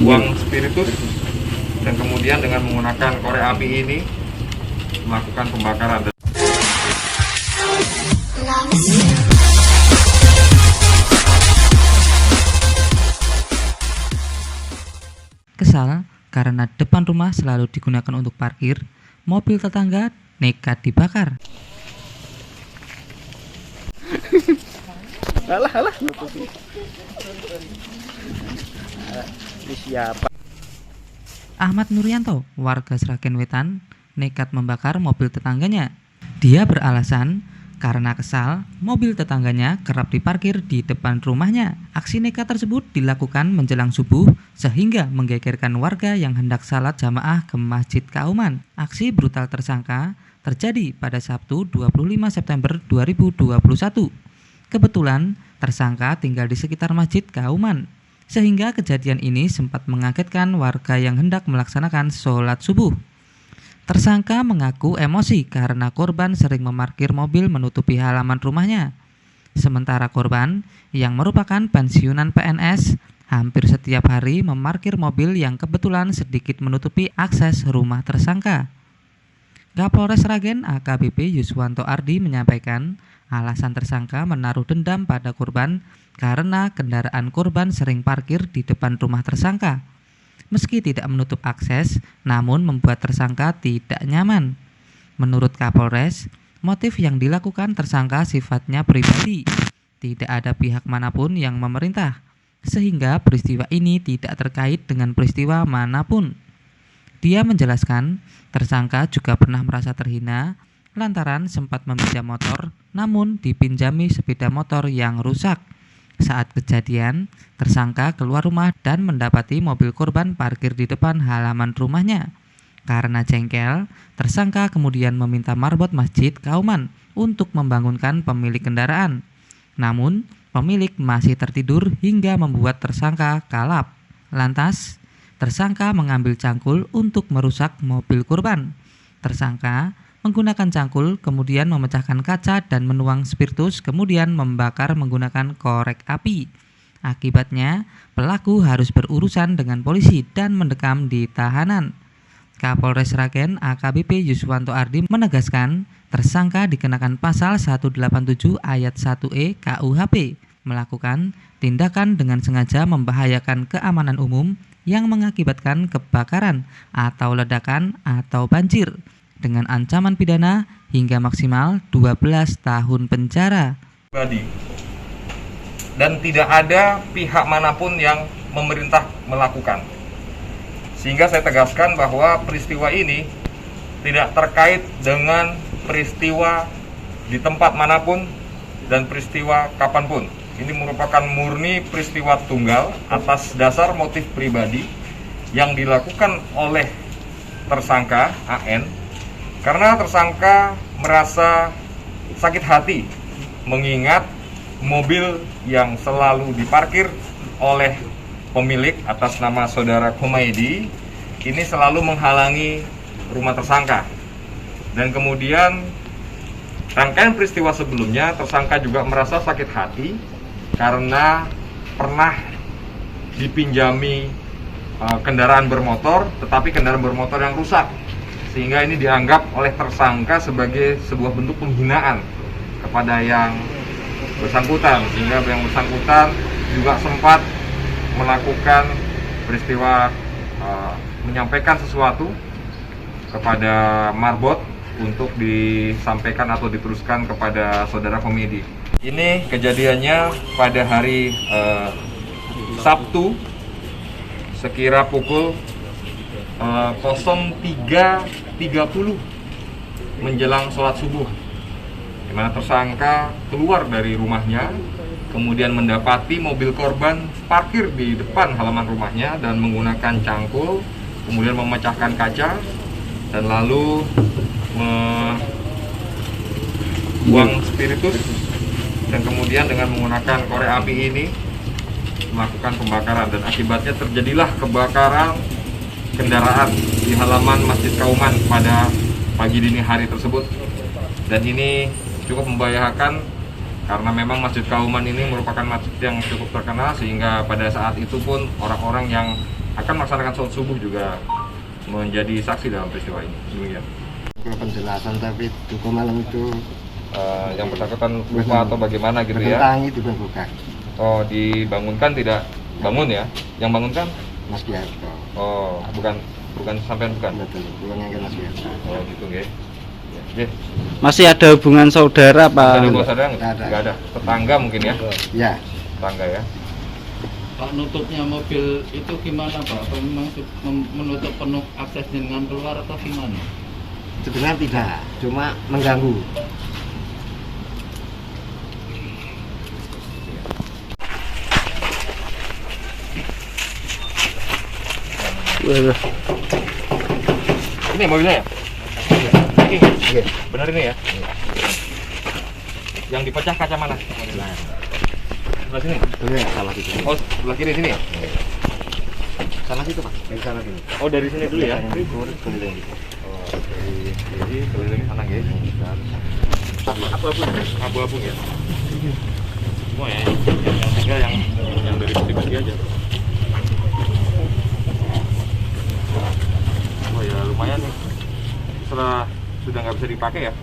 buang spiritus, dan kemudian dengan menggunakan korek api ini melakukan pembakaran. Kesal karena depan rumah selalu digunakan untuk parkir, mobil tetangga nekat dibakar. Alah. Ini siapa? Ahmad Nuryanto, warga Sragen Wetan, nekat membakar mobil tetangganya. Dia beralasan karena kesal mobil tetangganya kerap diparkir di depan rumahnya. Aksi nekat tersebut dilakukan menjelang subuh sehingga menggegerkan warga yang hendak salat jamaah ke Masjid Kauman. Aksi brutal tersangka terjadi pada Sabtu 25 September 2021. Kebetulan tersangka tinggal di sekitar Masjid Kauman, sehingga kejadian ini sempat mengagetkan warga yang hendak melaksanakan sholat subuh. Tersangka mengaku emosi karena korban sering memarkir mobil menutupi halaman rumahnya. Sementara korban, yang merupakan pensiunan PNS, hampir setiap hari memarkir mobil yang kebetulan sedikit menutupi akses rumah tersangka. Kapolres Sragen AKBP Yuswanto Ardi menyampaikan alasan tersangka menaruh dendam pada korban karena kendaraan korban sering parkir di depan rumah tersangka. Meski tidak menutup akses, namun membuat tersangka tidak nyaman. Menurut Kapolres, motif yang dilakukan tersangka sifatnya pribadi. Tidak ada pihak manapun yang memerintah, sehingga peristiwa ini tidak terkait dengan peristiwa manapun. Dia menjelaskan, tersangka juga pernah merasa terhina lantaran sempat meminjam motor, namun dipinjami sepeda motor yang rusak. Saat kejadian, tersangka keluar rumah dan mendapati mobil korban parkir di depan halaman rumahnya. Karena jengkel, tersangka kemudian meminta marbot Masjid Kauman untuk membangunkan pemilik kendaraan. Namun, pemilik masih tertidur hingga membuat tersangka kalap. Lantas, tersangka mengambil cangkul untuk merusak mobil korban. Tersangka menggunakan cangkul, kemudian memecahkan kaca dan menuang spiritus, kemudian membakar menggunakan korek api. Akibatnya, pelaku harus berurusan dengan polisi dan mendekam di tahanan. Kapolres Sragen AKBP Yuswanto Ardi menegaskan, tersangka dikenakan pasal 187 ayat 1E KUHP, melakukan tindakan dengan sengaja membahayakan keamanan umum yang mengakibatkan kebakaran atau ledakan atau banjir, dengan ancaman pidana hingga maksimal 12 tahun penjara. Dan tidak ada pihak manapun yang memerintah melakukan. Sehingga saya tegaskan bahwa peristiwa ini tidak terkait dengan peristiwa di tempat manapun dan peristiwa kapanpun. Ini merupakan murni peristiwa tunggal atas dasar motif pribadi yang dilakukan oleh tersangka AN, karena tersangka merasa sakit hati mengingat mobil yang selalu diparkir oleh pemilik atas nama saudara Humaydi ini selalu menghalangi rumah tersangka. Dan kemudian rangkaian peristiwa sebelumnya, tersangka juga merasa sakit hati karena pernah dipinjami kendaraan bermotor, tetapi kendaraan bermotor yang rusak, sehingga ini dianggap oleh tersangka sebagai sebuah bentuk penghinaan kepada yang bersangkutan, sehingga yang bersangkutan juga sempat melakukan peristiwa menyampaikan sesuatu kepada marbot untuk disampaikan atau diteruskan kepada saudara Komedi. Ini kejadiannya pada hari Sabtu sekira pukul 03.30 menjelang sholat subuh, di mana tersangka keluar dari rumahnya, kemudian mendapati mobil korban parkir di depan halaman rumahnya dan menggunakan cangkul, kemudian memecahkan kaca dan lalu membuang spiritus, dan kemudian dengan menggunakan korek api ini melakukan pembakaran, dan akibatnya terjadilah kebakaran kendaraan di halaman Masjid Kauman pada pagi dini hari tersebut. Dan ini cukup membahayakan karena memang Masjid Kauman ini merupakan masjid yang cukup terkenal, sehingga pada saat itu pun orang-orang yang akan melaksanakan sholat subuh juga menjadi saksi dalam peristiwa ini. Demikian. Kalau penjelasan tapi duka malam itu Yang bersangkutan lupa atau bagaimana gitu ya? bertentangan itu bukan Oh, dibangunkan tidak bangun ya? Yang bangunkan? Mas Biarto. Oh, bukan sampean bukan? Betul, bukan yang Mas Biarto. Oh, gitu nggih. Ya. Masih ada hubungan saudara Pak? Ada hubungan saudara? Nggak ada. Nggak ada. Tetangga mungkin ya? Ya, Tetangga ya. Pak, nutupnya mobil itu gimana Pak? Apa memang menutup penuh akses dengan keluar atau gimana? sebenarnya tidak, cuma mengganggu. Waduh. Ini mobilnya ya? Ini. Oke. Benar ini ya? Yang dipecah kaca mana? Sebelah sini. Oke, salah situ. Oh, sebelah kiri sini ya? Salah situ Pak, dari sana sini. Oh, dari sini dulu ya? Keliling. Oh, dari sini keliling sana guys. Abu-abu ya? Semua ya? Yang tinggal yang dari peti aja. Oh ya, lumayan nih. Setelah sudah nggak bisa dipakai ya?